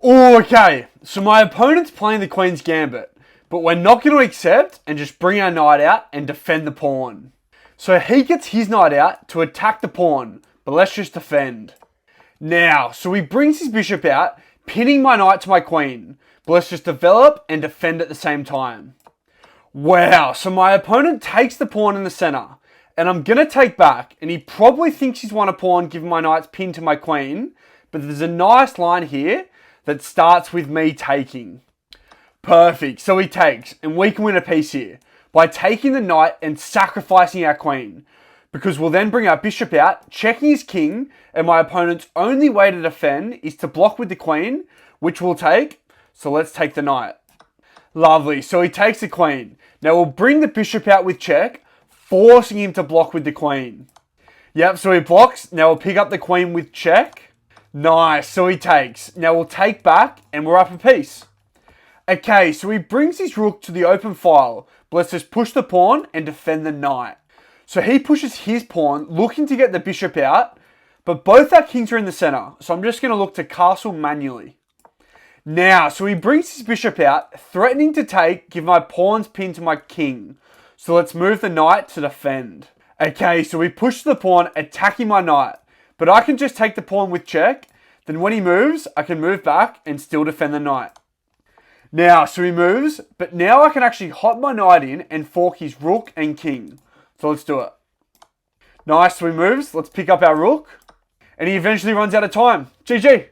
Oh, okay, so my opponent's playing the Queen's Gambit, but we're not going to accept and just bring our knight out and defend the pawn. So he gets his knight out to attack the pawn, but let's just defend. Now, so he brings his bishop out, pinning my knight to my queen, but let's just develop and defend at the same time. Wow, so my opponent takes the pawn in the center, and I'm going to take back, and he probably thinks he's won a pawn given my knight's pinned to my queen, but there's a nice line here that starts with me taking. Perfect, so he takes, and we can win a piece here by taking the knight and sacrificing our queen, because we'll then bring our bishop out, checking his king, and my opponent's only way to defend is to block with the queen, which we'll take, so let's take the knight. Lovely, so he takes the queen. Now we'll bring the bishop out with check, forcing him to block with the queen. Yep, so he blocks, now we'll pick up the queen with check. Nice, so he takes. Now we'll take back, and we're up a piece. Okay, so he brings his rook to the open file, but let's just push the pawn and defend the knight. So he pushes his pawn, looking to get the bishop out, but both our kings are in the center, so I'm just going to look to castle manually. Now, so he brings his bishop out, threatening to take, give my pawns pinned to my king. So let's move the knight to defend. Okay, so we push the pawn, attacking my knight, but I can just take the pawn with check, then when he moves, I can move back and still defend the knight. Now, so he moves, but now I can actually hop my knight in and fork his rook and king. So let's do it. Nice, so he moves. Let's pick up our rook. And he eventually runs out of time. GG.